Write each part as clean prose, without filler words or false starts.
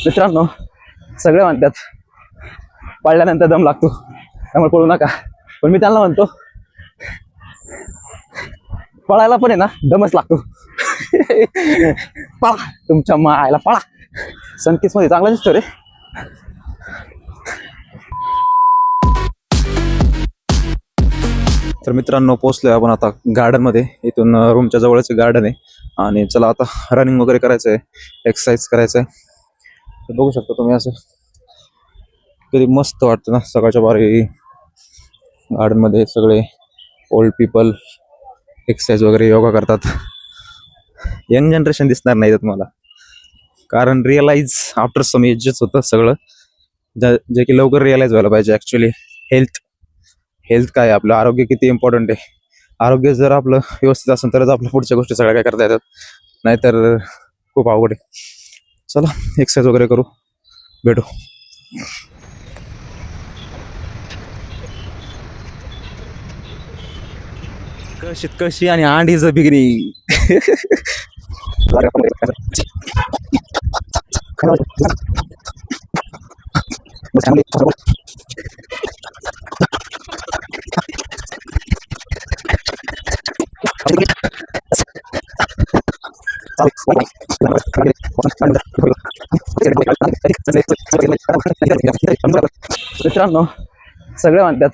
मित्रांनो, सगळे म्हणतात पळल्यानंतर दम लागतो, त्यामुळे पळू नका. पण मी त्यांना म्हणतो पळायला पण आहे ना दमच लागतो. पळा तुमच्या मायला पळा. सनकिस मध्ये चांगला दिसतो रे. तर मित्रांनो, पोहोचलोय आपण आता गार्डन मध्ये. इथून रूमच्या जवळच गार्डन आहे आणि चला आता रनिंग वगैरे करायचं आहे, एक्सरसाइज करायचं आहे. तर बघू शकता तुम्ही, असं किती मस्त वाटतं ना सकाळच्या बारी गार्डन मध्ये. सगळे ओल्ड पीपल एक्सरसाइज वगैरे योगा करतात. यंग जनरेशन दिसणार नाही तुम्हाला, कारण रिअलाइज आफ्टर सम एजेस होतं सगळं, जे की लवकर रिअलाइज व्हायला पाहिजे. ॲक्च्युली हेल्थ काय आहे, आपलं आरोग्य किती इम्पॉर्टंट आहे. आरोग्य जर आपलं व्यवस्थित असेल तरच आपल्या पुढच्या गोष्टी सगळ्या काय करता येतात, नाहीतर खूप अवघड आहे. चला एक्सरसाइज वगैरे करू, भेटू. कशी आणि अंडीच बिगिनिंग. मित्रांनो, सगळे म्हणतात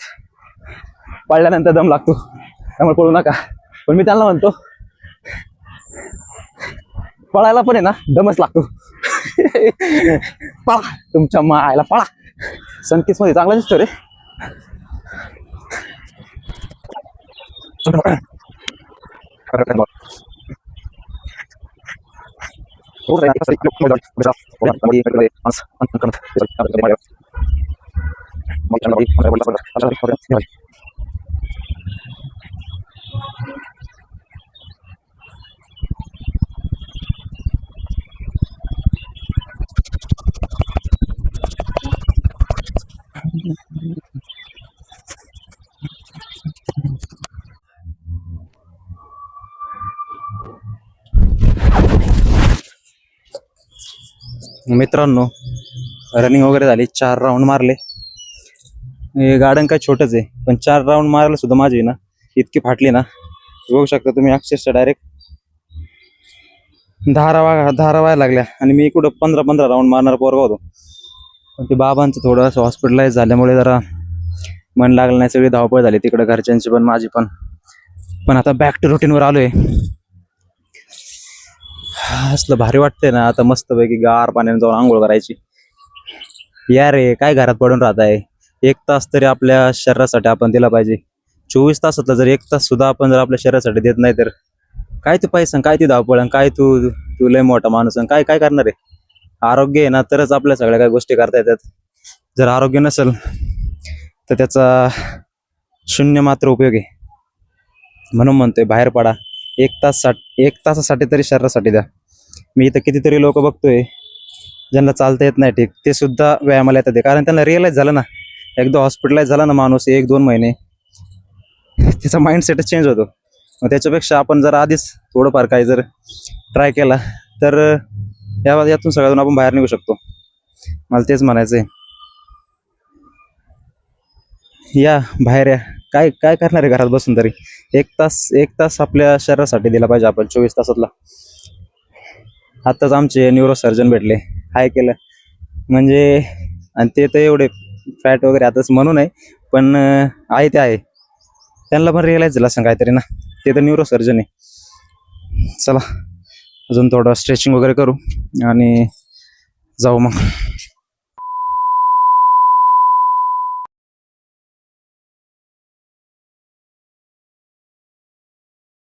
पळल्यानंतर दम लागतो, त्यामुळे पळू नका. पण मी त्यांना म्हणतो पळायला पण आहे ना दमच लागतो. पळा तुमच्या मायला पळा. सनकिस मध्ये चांगला दिसतो रे. मित्रांनो, रनिंग वगैरे झाली, 4 राऊंड मारले. हे गार्डन काय छोटच आहे, पण 4 राऊंड मारायला सुद्धा माझी ना इतकी फाटली ना, बघू शकता तुम्ही. अक्षरशः डायरेक्ट धारावायला लागल्या. आणि मी कुठं 15 राऊंड मारणार पोरगा होतो. पण ते बाबांचं थोडं असं हॉस्पिटलाइज झाल्यामुळे जरा मन लागलं नाही. सगळी धावपळ झाली तिकडं, घरच्यांची पण माझी पण आता बॅक टू रुटीनवर आलोय. असलं भारी वाटतंय ना आता, मस्तपैकी गार पाण्याने जाऊन आंघोळ करायची. या रे, काय घरात पडून राहत आहे. 1 तास तरी आपल्या शरीरासाठी आपण दिला पाहिजे. 24 तासातला जर 1 तास सुद्धा आपण जर आपल्या शरीरासाठी देत नाही तर काय ते पैसा, काय ती धावपळ, काय तू लय मोठा माणूस काय काय करणार आहे. आरोग्य आहे ना तरच आपल्या सगळ्या काही गोष्टी करता येतात. जर आरोग्य नसेल तर त्याचा शून्य मात्र उपयोग आहे. म्हणून म्हणतोय बाहेर पडा. 1 तासासाठी तरी शरीरासाठी द्या. मी इथं कितीतरी लोक बघतोय ज्यांना चालता येत नाही, ठीक, ते सुद्धा व्यायामाला येतात. कारण त्यांना रिअलाइज झालं ना, एकदा हॉस्पिटलाइज झाला ना माणूस 1-2 महिने, त्याचा माइंडसेटच चेंज होतो. मग त्याच्यापेक्षा आपण जर आधीच थोडंफार काही जर ट्राय केला तर यातून सगळ्यातून आपण बाहेर निघू शकतो. मला तेच म्हणायचं आहे. या बाहेर या. काय काय करणार आहे घरात बसून तरी. 1 तास आपल्या शरीरासाठी दिला पाहिजे आपण 24 तासातला. आत्ताच आमचे न्यूरोसर्जन भेटले, काय केलं म्हणजे. आणि ते तर एवढे फॅट वगैरे आताच म्हणून आहे, पण आहे ते आहे. त्यांना पण रिअलाइज झालं असं काहीतरी ना, ते तर न्यूरोसर्जन आहे. चला अजून थोडं स्ट्रेचिंग वगैरे करू आणि जाऊ मग.